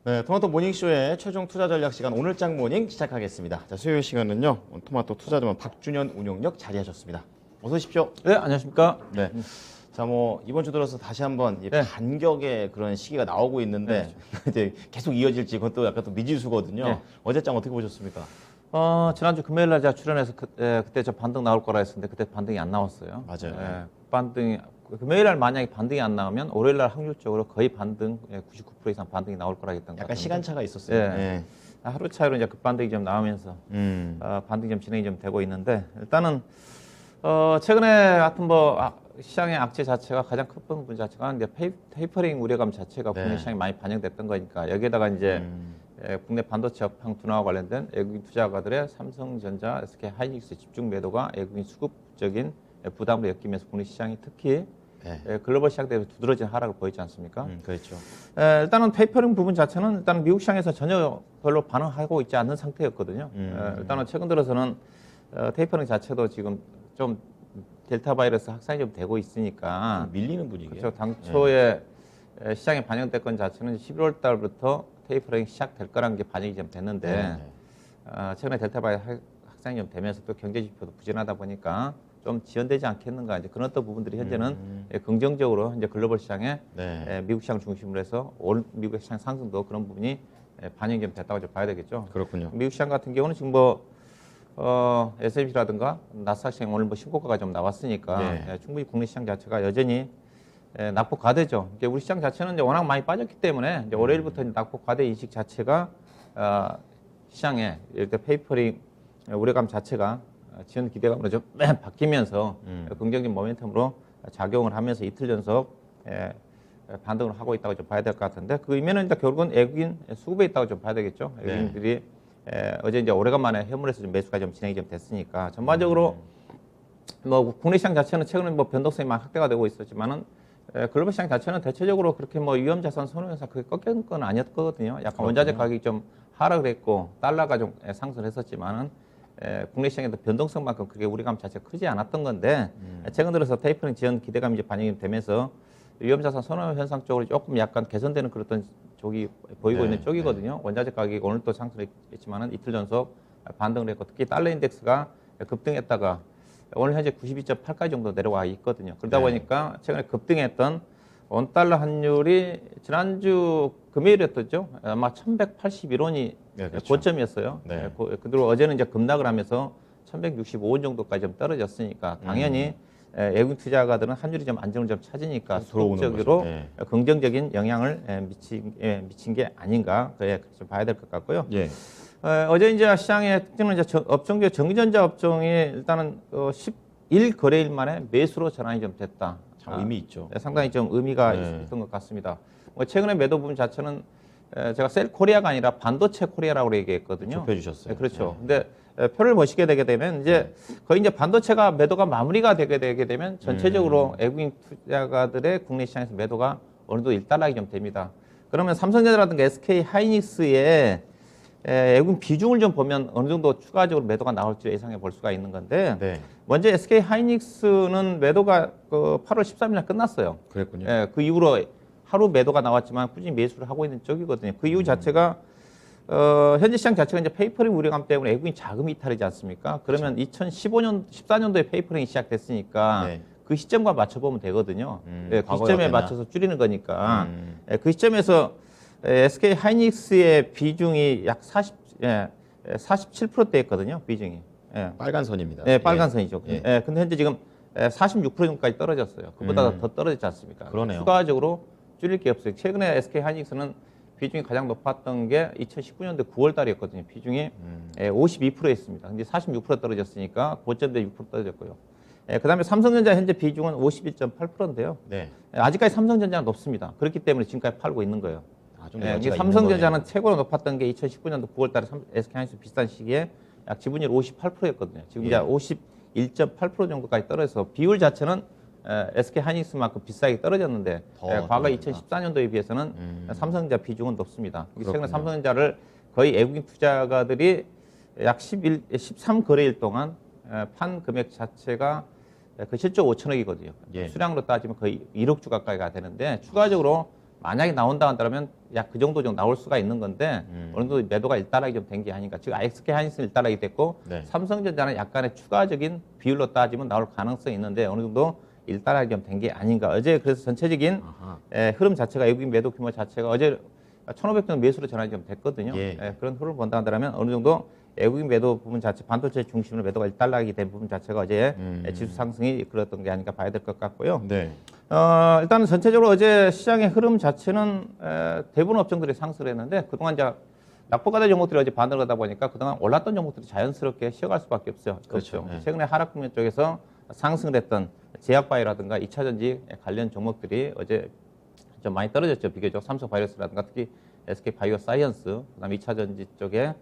네, 토마토 모닝쇼의 최종 투자 전략 시간 오늘장 모닝 시작하겠습니다. 자, 수요일 시간은요. 토마토 투자자문 박준현 운용력 자리하셨습니다. 어서 오십시오. 네, 안녕하십니까. 네. 자, 뭐 이번 주 들어서 다시 한번 이 네. 반격의 그런 시기가 나오고 있는데 이제 계속 이어질지 그건 또 약간 또 미지수거든요. 네. 어제장 어떻게 보셨습니까? 지난주 금요일 날 제가 출연해서 그때 저 반등 나올 거라 했었는데 그때 반등이 안 나왔어요. 맞아요. 반등이 금요일 날 만약에 반등이 안 나오면 월요일 날 확률적으로 거의 반등 99% 이상 반등이 나올 거라 했던 것 같아요. 약간 시간차가 있었어요. 예. 네. 하루 차이로 이제 급반등이 좀 나오면서 반등이 좀 진행이 좀 되고 있는데 일단은 최근에 하여튼 시장의 악재 자체가 가장 큰 부분 자체가 이제 테이퍼링 우려감 자체가 네. 국내 시장에 많이 반영됐던 거니까 여기에다가 이제 국내 반도체 업황 둔화와 관련된 외국인 투자가들의 삼성전자, SK 하이닉스 집중 매도가 외국인 수급적인 부담으로 엮이면서 국내 시장이 특히 글로벌 시장 대비 두드러진 하락을 보이지 않습니까? 그렇죠. 일단은 테이퍼링 부분 자체는 일단 미국 시장에서 전혀 별로 반응하고 있지 않는 상태였거든요. 일단은 최근 들어서는 테이퍼링 자체도 지금 좀 델타 바이러스 확산이 좀 되고 있으니까 밀리는 분위기예요. 그렇죠. 당초에 시장에 반영됐건 자체는 11월 달부터 테이퍼링이 시작될 거라는 게 반영이 좀 됐는데 최근에 델타 바이러스 확산이 좀 되면서 또 경제 지표도 부진하다 보니까 좀 지연되지 않겠는가 이제 그런 어떤 부분들이 현재는 긍정적으로 이제 글로벌 시장에 미국 시장 중심으로 해서 올 미국 시장 상승도 그런 부분이 반영이 좀 됐다고 좀 봐야 되겠죠. 그렇군요. 미국 시장 같은 경우는 지금 S&P라든가 나스닥 시장 오늘 신고가가 좀 나왔으니까 충분히 국내 시장 자체가 여전히 낙폭 과대죠. 이제 우리 시장 자체는 이제 워낙 많이 빠졌기 때문에 이제 월요일부터 이제 낙폭 과대 인식 자체가 시장에 이렇게 페이퍼링 우려감 자체가 지연 기대감으로 좀 바뀌면서 긍정적인 모멘텀으로 작용을 하면서 이틀 연속 반등을 하고 있다고 좀 봐야 될 것 같은데 그 의미는 이제 결국은 외국인 수급에 있다고 좀 봐야 되겠죠. 외국인들이 어제 이제 오래간만에 해물에서 좀 매수가 좀 진행이 좀 됐으니까 전반적으로 국내 시장 자체는 최근에 변동성이 막 확대가 되고 있었지만은 글로벌 시장 자체는 대체적으로 그렇게 위험 자산 선호 현상 그게 꺾인 건 아니었거든요. 약간 그렇군요. 원자재 가격이 좀 하락을 했고 달러가 좀 상승을 했었지만은 국내 시장에도 변동성만큼 그게 우려감 자체가 크지 않았던 건데 최근 들어서 테이퍼링 지연 기대감이 이제 반영이 되면서 위험 자산 선호 현상 쪽으로 조금 약간 개선되는 그런 쪽이 보이고 있는 쪽이거든요. 원자재 가격이 오늘 또 상승했지만은 이틀 전속 반등을 했고 특히 달러 인덱스가 급등했다가 오늘 현재 92.8까지 정도 내려와 있거든요. 그러다 보니까 최근에 급등했던 원달러 환율이 지난주 금요일이었죠. 아마 1181원이 그렇죠. 고점이었어요. 그대로 어제는 이제 급락을 하면서 1165원 정도까지 좀 떨어졌으니까 당연히 외국인 투자가들은 환율이 좀 안정을 좀 찾으니까 수급적으로 긍정적인 영향을 미친 게 아닌가 그렇게 좀 봐야 될 것 같고요. 어제 이제 시장의 특징은 이제 업종계 전기전자 업종이 일단은 11거래일 만에 매수로 전환이 좀 됐다. 참 의미 있죠. 상당히 좀 의미가 있었던 것 같습니다. 최근에 매도 부분 자체는 제가 셀 코리아가 아니라 반도체 코리아라고 얘기했거든요. 좁혀주셨어요. 그렇죠. 근데 표를 보시게 되게 되면 이제 거의 이제 반도체가 매도가 마무리가 되게 되면 전체적으로 외국인 투자가들의 국내 시장에서 매도가 어느 정도 일단락이 좀 됩니다. 그러면 삼성전자라든가 SK 하이닉스의 외국인 비중을 좀 보면 어느 정도 추가적으로 매도가 나올지 예상해 볼 수가 있는 건데 먼저 SK 하이닉스는 매도가 8월 13일 날 끝났어요. 그랬군요. 그 이후로 하루 매도가 나왔지만 꾸준히 매수를 하고 있는 쪽이거든요. 그 이후 자체가 현재 시장 자체가 이제 페이퍼링 우려감 때문에 외국인 자금이 이탈이지 않습니까? 그러면 14년도에 페이퍼링이 시작됐으니까 그 시점과 맞춰보면 되거든요. 그 시점에 맞춰서 줄이는 거니까 그 시점에서 SK 하이닉스의 비중이 약 47%대였거든요. 비중이. 빨간 선입니다. 빨간 선이죠. 근데 현재 지금 46% 정도까지 떨어졌어요. 그보다 더 떨어졌지 않습니까? 그러네요. 추가적으로 줄일 게 없어요. 최근에 SK 하이닉스는 비중이 가장 높았던 게 2019년도 9월 달이었거든요. 비중이 52%였습니다. 근데 46% 떨어졌으니까 고점 대 6% 떨어졌고요. 그다음에 삼성전자 현재 비중은 51.8%인데요. 아직까지 삼성전자는 높습니다. 그렇기 때문에 지금까지 팔고 있는 거예요. 삼성전자는 최고로 높았던 게 2019년도 9월 달에 SK 하이닉스 비슷한 시기에 약 지분율 58%였거든요. 지금 이제 51.8% 정도까지 떨어져서 비율 자체는 SK 하이닉스만큼 비싸게 떨어졌는데 과거 2014년도에 비해서는 삼성전자 비중은 높습니다. 최근에 삼성전자를 거의 외국인 투자가들이 약 13거래일 동안 판 금액 자체가 그 7조 5천억이거든요. 수량으로 따지면 거의 1억 주 가까이가 되는데 추가적으로 만약에 나온다 한다면 약 그 정도 나올 수가 있는 건데 어느 정도 매도가 일단락이 좀 된 게 아닌가. 지금 SK 하이닉스는 일단락이 됐고 네. 삼성전자는 약간의 추가적인 비율로 따지면 나올 가능성이 있는데 어느 정도 일단락이 좀 된 게 아닌가. 어제 그래서 전체적인 흐름 자체가 외국인 매도 규모 자체가 어제 1,500정 매수로 전환이 좀 됐거든요. 예. 그런 흐름을 본다 한다면 어느 정도 외국인 매도 부분 자체, 반도체 중심으로 매도가 일단락이 된 부분 자체가 어제 지수 상승이 이끌었던 게 아닌가 봐야 될 것 같고요. 네. 일단은 전체적으로 어제 시장의 흐름 자체는 대부분 업종들이 상승을 했는데 그동안 이제 낙폭가대 종목들이 어제 반등을 하다 보니까 그동안 올랐던 종목들이 자연스럽게 쉬어갈 수밖에 없어요. 그렇죠. 네. 최근에 하락 국면 쪽에서 상승을 했던 제약바이오라든가 2차전지 관련 종목들이 어제 좀 많이 떨어졌죠. 비교적 삼성바이오스라든가 특히 SK바이오사이언스, 그다음에 2차전지 쪽에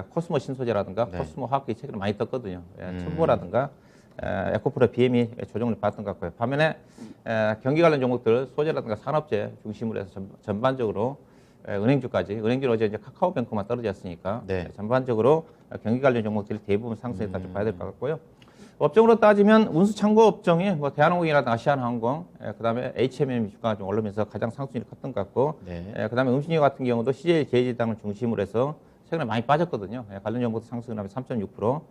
코스모 신소재라든가 네. 코스모 화학이 최근에 많이 떴거든요. 첨보라든가 에코프로 BM이 조정을 받던 것 같고요. 반면에 경기 관련 종목들 소재라든가 산업재 중심으로 해서 전반적으로 은행주까지 은행주는 어제 이제 카카오뱅크만 떨어졌으니까 네. 전반적으로 경기 관련 종목들이 대부분 상승했다 좀 봐야 될 것 같고요. 업종으로 따지면 운수 창고 업종이 뭐 대한항공이라든가 아시아나항공, 그다음에 HMM 주가가 좀 오르면서 가장 상승률이 컸던 것 같고, 네. 그다음에 음식료 같은 경우도 CJ 제일제당을 중심으로 해서 최근에 많이 빠졌거든요. 관련 종목도 상승을 하면 3.6%,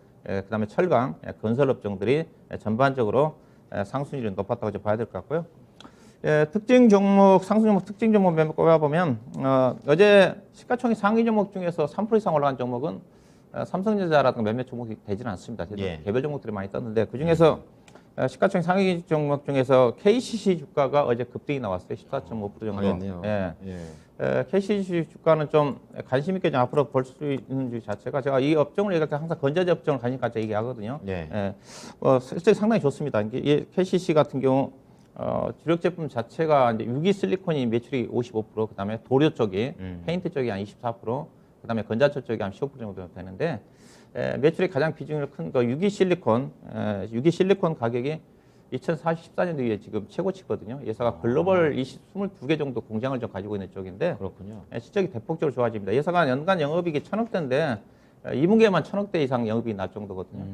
그다음에 철강, 건설 업종들이 전반적으로 상승률이 높았다고 좀 봐야 될 것 같고요. 특징 종목, 상승 종목 특징 종목 몇 꼽아보면 어제 시가총액 상위 종목 중에서 3% 이상 올라간 종목은 삼성전자라든가 몇몇 종목이 되지는 않습니다. 예. 개별 종목들이 많이 떴는데 그 중에서 시가총액 상위 종목 중에서 KCC 주가가 어제 급등이 나왔어요. 14.5% 정도. 강했네요. 예. 예. KCC 주가는 좀 관심 있게 좀 앞으로 볼 수 있는 주 자체가 제가 이 업종을 얘기할 때 항상 건자재 업종을 관심 갖고 얘기하거든요. 예. 실제 상당히 좋습니다. 이 KCC 같은 경우 주력 제품 자체가 이제 유기 실리콘이 매출이 55%, 그다음에 도료 쪽이 페인트 쪽이 한 24%, 그다음에 건자철 쪽이 한 15% 정도 되는데 매출이 가장 비중이 큰 거 유기 실리콘 가격이 2014년도에 지금 최고치거든요. 예사가 글로벌 22개 정도 공장을 좀 가지고 있는 쪽인데 그렇군요. 실적이 대폭적으로 좋아집니다. 예사가 연간 영업이익이 1,000억대인데 2분기에만 1,000억대 이상 영업이 날 정도거든요.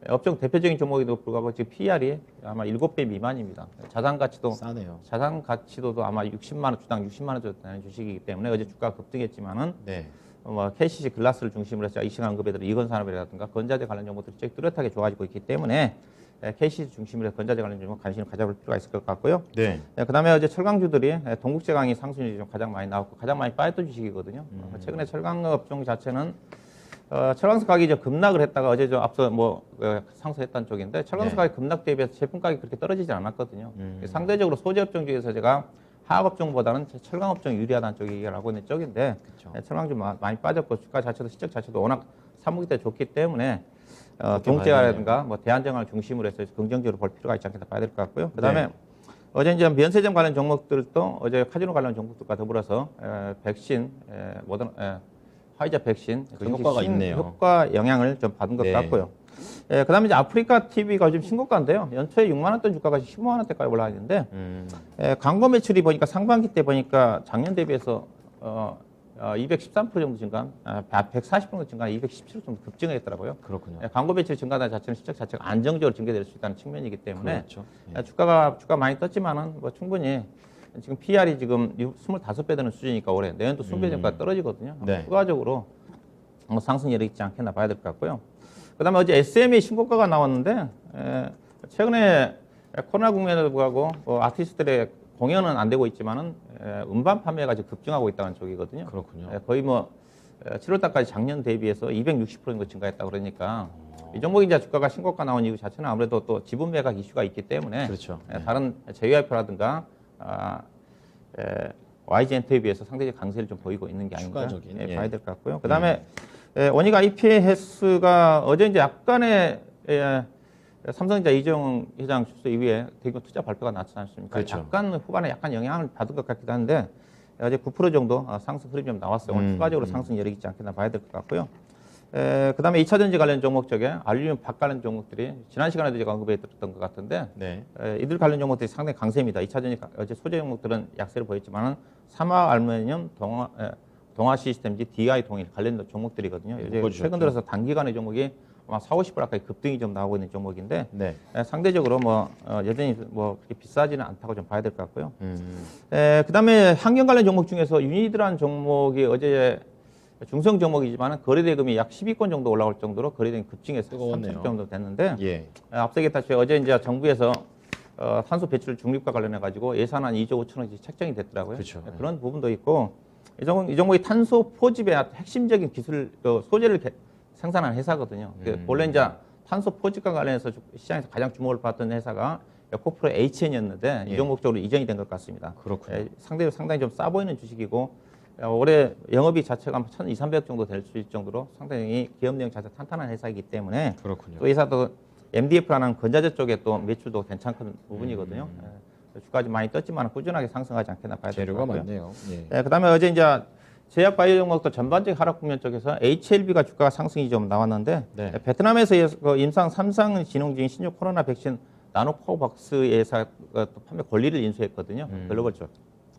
업종 대표적인 종목에도 불구하고 지금 PR이 아마 7배 미만입니다. 자산 가치도 싸네요. 자산 가치도도 아마 60만 원 주당 60만 원 정도 되는 주식이기 때문에 어제 주가가 급등했지만은 네. KCC 글라스를 중심으로 해서 이 시간 언급해드린 이건 산업이라든가 건자재 관련 종목들이 쭉 뚜렷하게 좋아지고 있기 때문에 KCC 중심으로 해서 건자재 관련 종목 관심을 가져볼 필요가 있을 것 같고요. 네. 그다음에 어제 철강주들이 동국제강이 상승률이 좀 가장 많이 나왔고 가장 많이 빠졌던 주식이거든요. 최근에 철강 업종 자체는 철강석 가격이 좀 급락을 했다가 어제 좀 앞서 상승했던 쪽인데 철강석 네. 가격 급락 대비해서 제품 가격이 그렇게 떨어지지 않았거든요. 상대적으로 소재 업종 중에서 제가 화학 업종보다는 철강 업종이 유리하다는 쪽이 얘기를 하고 있는 쪽인데 그쵸. 철강 좀 많이 빠졌고 주가 자체도 실적 자체도 워낙 3분기 때 좋기 때문에 그렇게 동국제강이라든가 대한제강을 중심으로 해서 긍정적으로 볼 필요가 있지 않겠다 봐야 될 것 같고요. 그다음에 네. 어제 이제 면세점 관련 종목들도 어제 카지노 관련 종목들과 더불어서 백신, 화이자 백신 그 효과가 있네요. 효과 영향을 좀 받은 것 네. 같고요. 그다음에 이제 아프리카 TV가 지금 신고가인데요. 연초에 6만 원대 주가가 15만 원대까지 올라와 있는데 광고 매출이 보니까 상반기 때 보니까 작년 대비해서 213% 정도 증가, 140% 정도 증가, 217% 정도 급증했더라고요. 그렇군요. 광고 매출 증가나 자체는 실적 자체가 안정적으로 증가될 수 있다는 측면이기 때문에 그렇죠. 주가 많이 떴지만은 뭐 충분히 지금 PR이 지금 25배 되는 수준이니까 올해 내년도 20배 정도가 떨어지거든요. 네. 추가적으로 상승률이 있지 않겠나 봐야 될 것 같고요. 그다음에 어제 SME 신고가가 나왔는데 최근에 코로나 국면에도 불구하고 아티스트들의 공연은 안 되고 있지만은 음반 판매가 지금 급증하고 있다는 쪽이거든요. 그렇군요. 거의 7월 달까지 작년 대비해서 260% 정도 증가했다 그러니까 이 종목이 이제 주가가 신고가 나온 이유 자체는 아무래도 또 지분 매각 이슈가 있기 때문에 그렇죠. 다른 JYP라든가 YG엔터에 비해서 상대적 강세를 좀 보이고 있는 게 아닌가 추가적인, 봐야 될 것 같고요. 그다음에 원익 IPS가 어제 이제 약간의 삼성전자 이재용 회장 출소 이후에 대규모 투자 발표가 났지 않습니까? 그렇죠. 약간 후반에 약간 영향을 받은 것 같기도 한데 어제 9% 정도 상승 흐름이 좀 나왔어요. 오늘 추가적으로 상승 여력이 있지 않겠나 봐야 될 것 같고요. 그다음에 2차전지 관련 종목 쪽에 알루미늄 박 관련 종목들이 지난 시간에도 제가 언급해 드렸던 것 같은데 네. 이들 관련 종목들이 상당히 강세입니다. 2차전지 어제 소재 종목들은 약세를 보였지만은 삼화 알루미늄, 동화 시스템지, DI 동일 관련 종목들이거든요. 이제 묶어주셨죠. 최근 들어서 단기간에 종목이 아마 4, 50% 가까이 급등이 좀 나오고 있는 종목인데 네. 상대적으로 여전히 그렇게 비싸지는 않다고 좀 봐야 될 것 같고요. 그다음에 환경 관련 종목 중에서 유니드라는 종목이 어제 중성 종목이지만 거래 대금이 약 10위권 정도 올라올 정도로 거래 대금이 급증해서 뜨거웠네요. 3천 정도 됐는데 예. 앞서 얘기했다시피 어제 이제 정부에서 탄소 배출 중립과 관련해 가지고 예산안 2조 5천 원이 책정이 됐더라고요. 그렇죠. 그런 부분도 있고 이 종목이 탄소 포집의 핵심적인 기술 소재를 생산하는 회사거든요. 본래 이제 탄소 포집과 관련해서 시장에서 가장 주목을 받던 회사가 코프로 HN이었는데 예. 이 종목 쪽으로 이전이 된 것 같습니다. 그렇군요. 상당히 좀 싸 보이는 주식이고 올해 영업이익 자체가 1,200 정도 될 수 있을 정도로 상당히 기업 내용 자체 탄탄한 회사이기 때문에 그렇군요. 또 회사도 MDF라는 건자재 쪽에 또 매출도 괜찮은 부분이거든요. 주가가 많이 떴지만 꾸준하게 상승하지 않겠나 봐야 될 것 재료가 같고요. 많네요. 예. 그다음에 어제 이제 제약 바이오 종목도 전반적인 하락 국면 쪽에서 HLB가 주가 상승이 좀 나왔는데 네. 베트남에서 임상 3상 진행 중인 신규 코로나 백신 나노코박스 회사가 또 판매 권리를 인수했거든요. 글로벌 쪽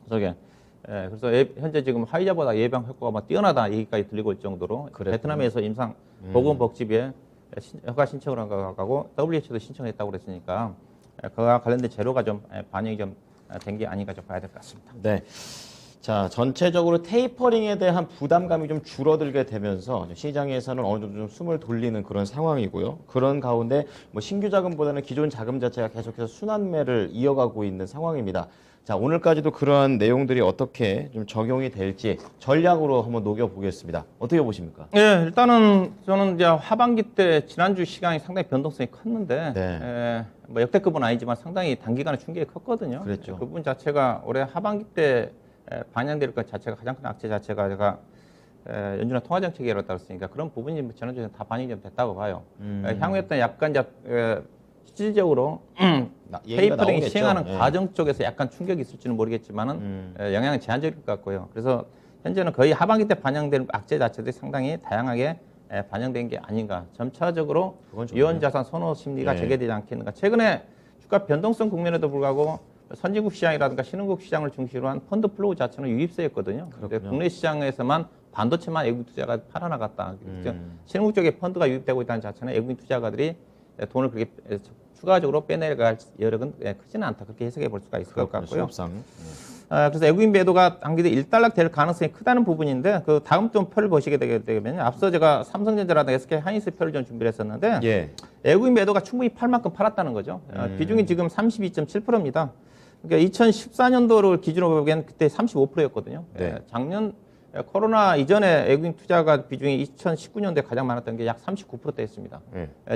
속에. 그래서 현재 지금 화이자보다 예방 효과가 뛰어나다 얘기까지 들리고 있을 정도로 그랬군요. 베트남에서 임상 보건복지부에 허가 신청을 한 거하고 WHO도 신청했다고 그랬으니까 그와 관련된 재료가 좀 반영이 좀 된 게 아닌가 좀 봐야 될 것 같습니다. 네. 자, 전체적으로 테이퍼링에 대한 부담감이 좀 줄어들게 되면서 시장에서는 어느 정도 좀 숨을 돌리는 그런 상황이고요. 그런 가운데 신규 자금보다는 기존 자금 자체가 계속해서 순환매를 이어가고 있는 상황입니다. 자, 오늘까지도 그러한 내용들이 어떻게 좀 적용이 될지 전략으로 한번 녹여보겠습니다. 어떻게 보십니까? 네, 일단은 저는 이제 하반기 때 지난주 시간이 상당히 변동성이 컸는데 네. 역대급은 아니지만 상당히 단기간에 충격이 컸거든요. 그랬죠. 그 부분 자체가 올해 하반기 때 반영될 것 자체가 가장 큰 악재 자체가 제가 연준의 통화 정책이 열었다고 했으니까 그런 부분이 전체적으로 다 반영이 좀 됐다고 봐요. 향후에 어떤 약간 이제 실질적으로 테이퍼링 시행하는 과정 쪽에서 약간 충격이 있을지는 모르겠지만은 영향은 제한적일 것 같고요. 그래서 현재는 거의 하반기 때 반영된 악재 자체들이 상당히 다양하게 반영된 게 아닌가. 점차적으로 유언자산 선호 심리가 재개되지 않겠는가. 최근에 주가 변동성 국면에도 불구하고 선진국 시장이라든가 신흥국 시장을 중심으로 한 펀드 플로우 자체는 유입세였거든요. 근데 국내 시장에서만 반도체만 외국인 투자가 팔아나갔다. 신흥국 쪽에 펀드가 유입되고 있다는 자체는 외국인 투자가들이 돈을 그렇게 추가적으로 빼내갈 여력은 크지는 않다. 그렇게 해석해 볼 수가 있을 것 같고요. 그래서 외국인 매도가 단기대 일단락 될 가능성이 크다는 부분인데 그 다음 좀 표를 보시게 되면 앞서 제가 삼성전자라든가 SK 하이닉스 표를 좀 준비를 했었는데 외국인 매도가 충분히 팔 만큼 팔았다는 거죠. 비중이 지금 32.7%입니다. 그러니까 2014년도를 기준으로 보기엔 그때 35%였거든요. 작년 코로나 이전에 외국인 투자가 비중이 2019년도에 가장 많았던 게 약 39%대였습니다.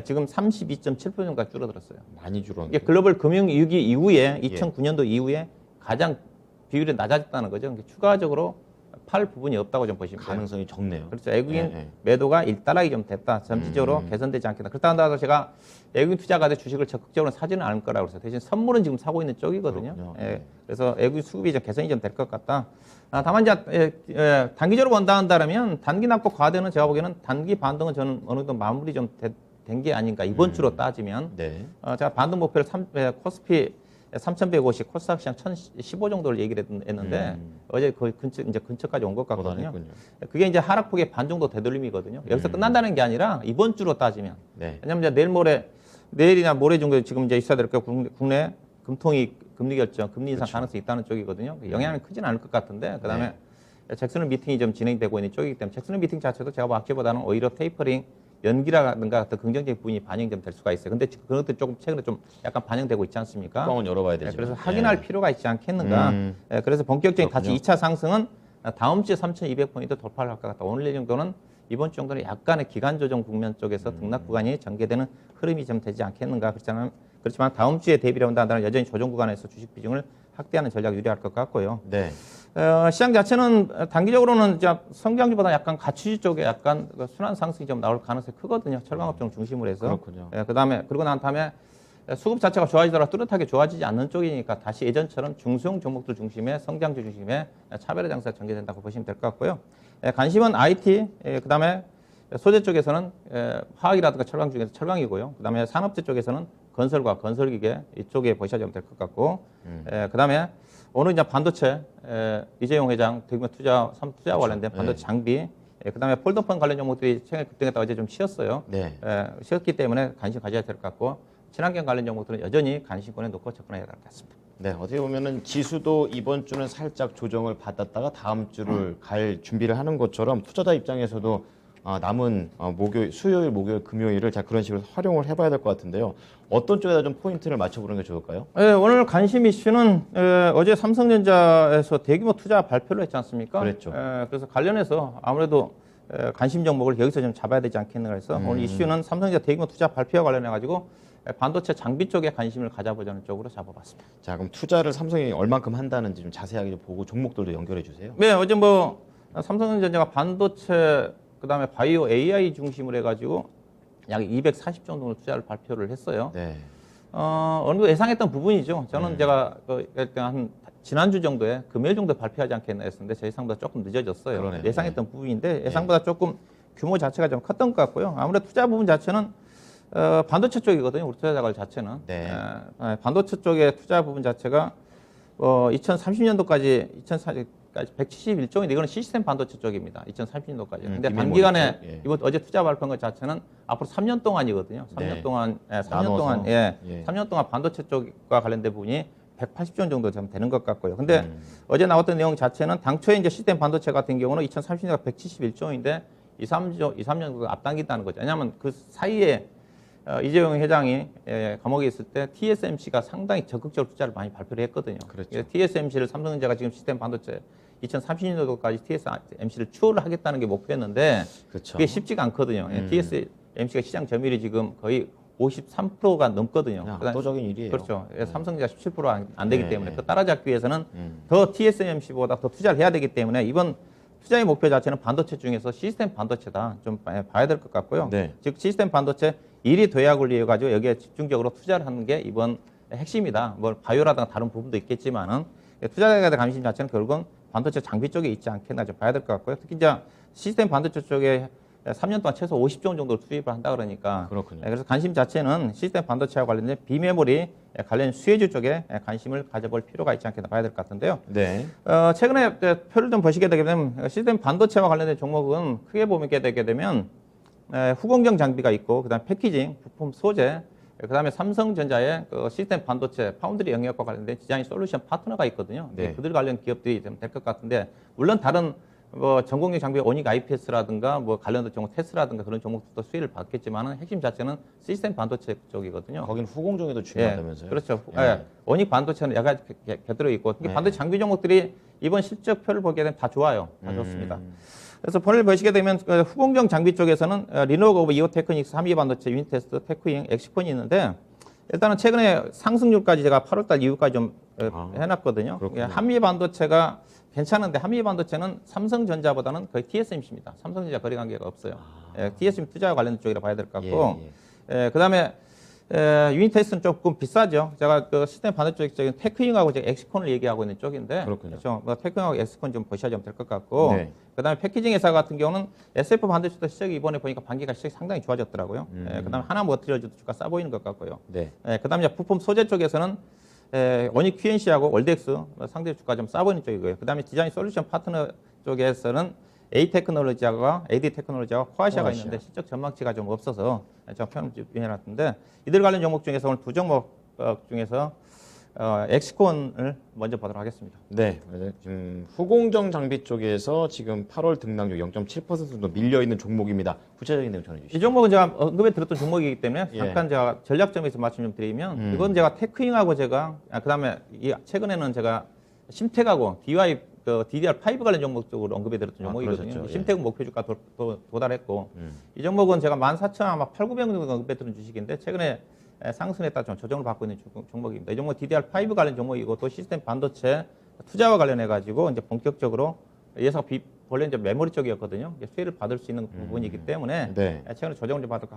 지금 32.7% 정도가 줄어들었어요. 많이 줄었는데. 이게 글로벌 금융위기 이후에 2009년도 이후에 가장 비율이 낮아졌다는 거죠. 그러니까 추가적으로 팔 부분이 없다고 좀 보시면 돼요. 가능성이 적네요. 그렇죠. 외국인 매도가 일단락이 좀 됐다. 점진적으로 개선되지 않겠다. 그렇다 한다고 제가 외국인 투자가들 주식을 적극적으로 사지는 않을 거라고 그래서 대신 선물은 지금 사고 있는 쪽이거든요. 그래서 외국인 수급이 좀 개선이 좀 될 것 같다. 다만 이제 단기적으로 본다 한다면 단기 낙폭 과대는 제가 보기에는 단기 반등은 저는 어느 정도 마무리 좀 된 게 아닌가. 이번 주로 따지면 제가 반등 목표를 코스피 3,150, 코스닥 시장 1,015 정도를 얘기를 했는데 어제 거의 근처까지 온 것 같거든요. 그게 이제 하락폭의 반 정도 되돌림이거든요. 여기서 끝난다는 게 아니라 이번 주로 따지면 왜냐하면 이제 내일이나 모레 정도 지금 이제 있어야 될 거고 국내 금통위 금리 결정, 금리 인상 가능성이 있다는 쪽이거든요. 영향은 크진 않을 것 같은데 그다음에 잭슨홀 미팅이 좀 진행되고 있는 쪽이기 때문에 잭슨홀 미팅 자체도 제가 봤기보다는 오히려 테이퍼링 연기라든가 어떤 긍정적인 부분이 반영이 좀 될 수가 있어요. 근데 그런 것들 조금 최근에 좀 약간 반영되고 있지 않습니까? 뚜껑은 열어봐야 되죠. 그래서 확인할 필요가 있지 않겠는가. 그래서 본격적인 다시 2차 상승은 다음 주에 3,200포인트 돌파를 할 것 같다. 오늘 정도는 이번 주 정도는 약간의 기간 조정 국면 쪽에서 등락 구간이 전개되는 흐름이 좀 되지 않겠는가. 그렇지만 다음 주에 대비를 한다면 여전히 조정 구간에서 주식 비중을 확대하는 전략이 유리할 것 같고요. 시장 자체는 단기적으로는 이제 성장주보다 약간 가치주 쪽에 약간 순환 상승이 좀 나올 가능성이 크거든요. 철강업종 중심으로 해서. 그다음에 그러고 난 다음에 수급 자체가 좋아지더라도 뚜렷하게 좋아지지 않는 쪽이니까 다시 예전처럼 중소형 종목들 중심의 성장주 중심의 차별화 장세가 전개된다고 보시면 될 것 같고요. 관심은 IT, 그다음에 소재 쪽에서는 화학이라든가 철강 중에서 철강이고요. 그다음에 산업재 쪽에서는 건설과 건설기계 이쪽에 보셔야 될 것 같고, 그다음에 오늘 이제 반도체 이재용 회장 대규모 투자 관련된 반도체 장비 그다음에 폴더폰 관련 종목들이 최근에 급등했다 어제 좀 쉬었어요. 네. 쉬었기 때문에 관심 가져야 될 것 같고 친환경 관련 종목들은 여전히 관심권에 놓고 접근해야 될 것 같습니다. 네, 어떻게 보면은 지수도 이번 주는 살짝 조정을 받았다가 다음 주를 갈 준비를 하는 것처럼 투자자 입장에서도 남은 목요일, 수요일, 목요일, 금요일을 자 그런 식으로 활용을 해봐야 될 것 같은데요. 어떤 쪽에다 좀 포인트를 맞춰보는 게 좋을까요? 오늘 관심 이슈는 어제 삼성전자에서 대규모 투자 발표를 했지 않습니까? 그랬죠. 그래서 관련해서 아무래도 관심 종목을 여기서 좀 잡아야 되지 않겠는가 해서 오늘 이슈는 삼성전자 대규모 투자 발표와 관련해 가지고 반도체 장비 쪽에 관심을 가져보자는 쪽으로 잡아봤습니다. 자, 그럼 투자를 삼성이 얼만큼 한다는지 좀 자세하게 좀 보고 종목들도 연결해 주세요. 네, 어제 뭐 삼성전자가 반도체 그다음에 바이오 AI 중심으로 해가지고 약 240 정도 투자를 발표를 했어요. 네. 어느 정도 예상했던 부분이죠. 저는 제가 한 지난주 정도에 금요일 정도에 발표하지 않겠나 했었는데 제 예상보다 조금 늦어졌어요. 그러네요. 예상했던 부분인데 예상보다 조금 규모 자체가 좀 컸던 것 같고요. 아무래도 투자 부분 자체는 반도체 쪽이거든요. 우리 투자자들 자체는. 네. 반도체 쪽의 투자 부분 자체가 2030년도까지 171조인데 이거는 시스템 반도체 쪽입니다. 2030년도까지. 근데 단기간에 쪽, 예. 이번 어제 투자 발표한 것 자체는 앞으로 3년 동안이거든요. 3년 네. 동안, 3년 나눠서. 동안, 예. 3년 동안 반도체 쪽과 관련된 부분이 180조 정도 좀 되는 것 같고요. 근데 어제 나왔던 내용 자체는 당초에 이제 시스템 반도체 같은 경우는 2030년도가 171조인데 2, 3년 정도 앞당긴다는 거죠. 왜냐하면 그 사이에 이재용 회장이 감옥에 있을 때 TSMC가 상당히 적극적으로 투자를 많이 발표를 했거든요. 그렇죠. TSMC를 삼성전자가 지금 시스템 반도체 2030년도까지 TSMC를 추월을 하겠다는 게 목표였는데 그렇죠. 그게 쉽지가 않거든요. TSMC가 시장 점유율이 지금 거의 53%가 넘거든요. 압도적인 일이에요. 그렇죠. 삼성전자 17%안 되기 네, 때문에 네. 그 따라잡기 위해서는 더 TSMC보다 더 투자를 해야 되기 때문에 이번 투자의 목표 자체는 반도체 중에서 시스템 반도체다 좀 봐야 될 것 같고요. 네. 즉 시스템 반도체 1위 도약을 위해 가지고 여기에 집중적으로 투자를 하는 게 이번 핵심이다. 뭐 바이오라든가 다른 부분도 있겠지만은 투자자들의 관심 자체는 결국은 반도체 장비 쪽에 있지 않겠나 좀 봐야 될 것 같고요. 특히 이제 시스템 반도체 쪽에 3년 동안 최소 50조 정도 투입을 한다 그러니까 그렇군요. 그래서 관심 자체는 시스템 반도체와 관련된 비메모리 관련 수혜주 쪽에 관심을 가져볼 필요가 있지 않겠나 봐야 될 것 같은데요. 네. 최근에 표를 좀 보시게 되게 되면 시스템 반도체와 관련된 종목은 크게 보게 되게 되면 후공정 장비가 있고 그다음 패키징, 부품 소재, 그다음에 삼성전자의 그 시스템 반도체 파운드리 영역과 관련된 디자인 솔루션 파트너가 있거든요. 네. 그들 관련 기업들이 좀 될 것 같은데 물론 다른 뭐 전공용 장비 오닉 IPS라든가 뭐 관련된 종목 테스라든가 그런 종목들도 수혜를 받겠지만은 핵심 자체는 시스템 반도체 쪽이거든요. 거긴 후공정에도 중요하다면서요? 그렇죠. 예. 오닉 반도체는 여러 가지 곁들여 있고 특히 예. 반도체 장비 종목들이 이번 실적표를 보게 되면 다 좋아요. 다 좋습니다. 그래서 본을 보시게 되면 후공정 장비 쪽에서는 리노그, 이오테크닉스, 한미 반도체, 유니테스트, 테크잉, 엑시콘이 있는데 일단은 최근에 상승률까지 제가 8월달 이후까지 좀 해놨거든요. 그렇군요. 한미 반도체가 괜찮은데 한미 반도체는 삼성전자보다는 거의 TSMC입니다. 삼성전자 거래 관계가 없어요. TSMC 투자와 관련된 쪽이라 봐야 될 것 같고 그다음에 유니테스트는 조금 비싸죠. 제가 그 시스템 반도체 쪽인 테크잉하고 제가 엑시콘을 얘기하고 있는 쪽인데 그렇군요. 그렇죠. 뭐 테크잉하고 엑시콘 좀 보셔야 될 것 같고 네. 그다음에 패키징 회사 같은 경우는 SF 반도체도 시작이 이번에 보니까 반기가 시작이 상당히 좋아졌더라고요. 그다음에 하나 머티리얼즈도 주가 싸 보이는 것 같고요. 네. 그다음에 이제 부품 소재 쪽에서는 오닉 QNC하고 월덱스 상대 주가 좀 싸 보이는 쪽이고요. 그다음에 디자인 솔루션 파트너 쪽에서는 A 테크놀로지하고 AD 테크놀로지하고 코아시아가 있는데 실적 전망치가 좀 없어서 제가 표현을 좀 해놨는데 이들 관련 종목 중에서 오늘 두 종목 중에서 엑시콘을 먼저 보도록 하겠습니다. 네. 지금 후공정 장비 쪽에서 지금 8월 등락률 0.7% 정도 밀려 있는 종목입니다. 구체적인 내용 전해 주시죠. 이 종목은 제가 언급에 들었던 종목이기 때문에 예. 잠깐 제가 전략점에서 말씀 좀 드리면 이건 제가 테크잉하고 제가 그다음에 최근에는 제가 심텍하고 DY DDR5 관련 종목 쪽으로 언급해 드렸던 종목이거든요. 그러셨죠. 예. 심텍은 목표 주가 도달했고 이 종목은 제가 14,000 아마 8,900 정도 언급해 드린 주식인데 최근에 상승했다 좀 조정을 받고 있는 종목입니다. 이 종목 DDR5 관련 종목이고 또 시스템 반도체 투자와 관련해 가지고 이제 본격적으로 예상 원래 이제 메모리 쪽이었거든요. 수혜를 받을 수 있는 부분이기 때문에 네. 최근에 조정을 받을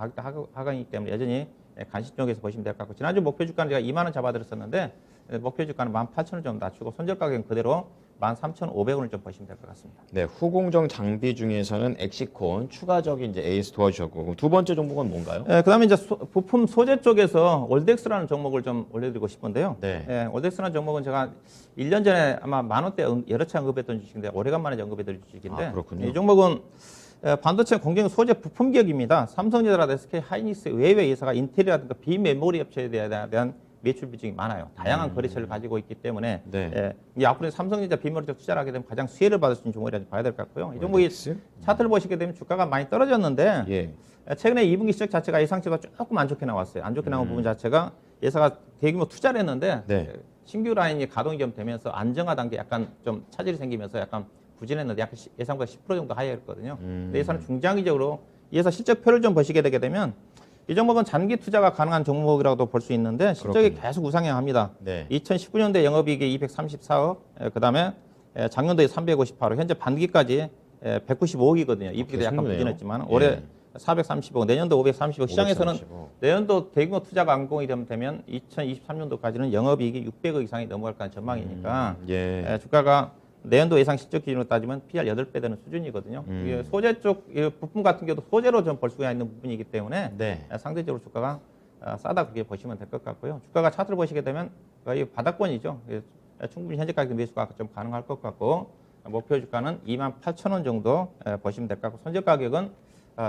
하강이기 때문에 여전히 관심 쪽에서 보시면 될 것 같고 지난주 목표 주가는 제가 2만 원 잡아드렸었는데 목표 주가는 18,000원 좀 낮추고 손절 가격은 그대로 13,500원을 좀 보시면 될 것 같습니다. 네, 후공정 장비 중에서는 엑시콘 추가적인 이제 AS 도와주셨고 그럼 두 번째 종목은 뭔가요? 그다음에 이제 부품 소재 쪽에서 월덱스라는 종목을 좀 올려드리고 싶은데요. 네. 월덱스라는 종목은 제가 1년 전에 아마 10,000원대 여러 차례 언급했던 주식인데 오래간만에 언급해드린 주식인데 아, 그렇군요. 이 종목은 반도체 공정 소재 부품 기업입니다. 삼성전자라든가 SK 하이닉스 외외 회사가 인텔이라든가 비메모리 업체에 대한 매출 비중이 많아요. 다양한 거래처를 가지고 있기 때문에 네. 이제 앞으로 삼성전자 비메모리 쪽 투자를 하게 되면 가장 수혜를 받을 수 있는 종목이라고 봐야 될 것 같고요. 이 종목이 차트를 보시게 되면 주가가 많이 떨어졌는데 예. 최근에 2분기 실적 자체가 예상치보다 조금 안 좋게 나왔어요. 안 좋게 나온 부분 자체가 회사가 대규모 투자를 했는데 네. 신규 라인이 가동이 좀 되면서 안정화 단계 약간 좀 차질이 생기면서 약간 부진했는데 약간 예상보다 10% 정도 하회했거든요. 근데 예산은 중장기적으로 이 회사 실적표를 좀 보시게 되게 되면 이 종목은 장기 투자가 가능한 종목이라고도 볼 수 있는데 실적이 그렇군요. 계속 우상향합니다. 네. 2019년도에 영업이익이 234억, 그다음에 작년도에 358억, 현재 반기까지 195억이거든요. 이익도 약간 승부네요. 부진했지만 올해 430억, 내년도 530억. 시장에서는 535억. 내년도 대규모 투자가 안공이 되면 2023년도까지는 영업이익이 600억 이상이 넘어갈 거라는 전망이니까 예. 주가가 내년도 예상 실적 기준으로 따지면 PR 8배 되는 수준이거든요. 이게 소재 쪽 부품 같은 경우도 소재로 좀 볼 수가 있는 부분이기 때문에 네. 상대적으로 주가가 싸다 그렇게 보시면 될 것 같고요. 주가가 차트를 보시게 되면 거의 바닥권이죠. 충분히 현재 가격 매수가 좀 가능할 것 같고 목표 주가는 28,000원 정도 보시면 될 것 같고 선적 가격은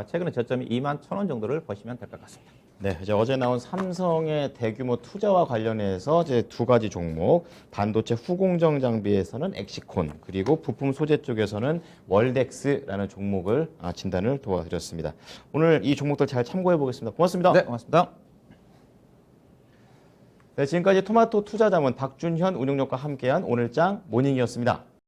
최근에 저점이 21,000원 정도를 보시면 될 것 같습니다. 네, 이제 어제 나온 삼성의 대규모 투자와 관련해서 이제 두 가지 종목, 반도체 후공정 장비에서는 엑시콘, 그리고 부품 소재 쪽에서는 월덱스라는 종목을 진단을 도와드렸습니다. 오늘 이 종목들 잘 참고해 보겠습니다. 고맙습니다. 네, 고맙습니다. 네, 지금까지 토마토 투자자문 박준현 운용력과 함께한 오늘장 모닝이었습니다.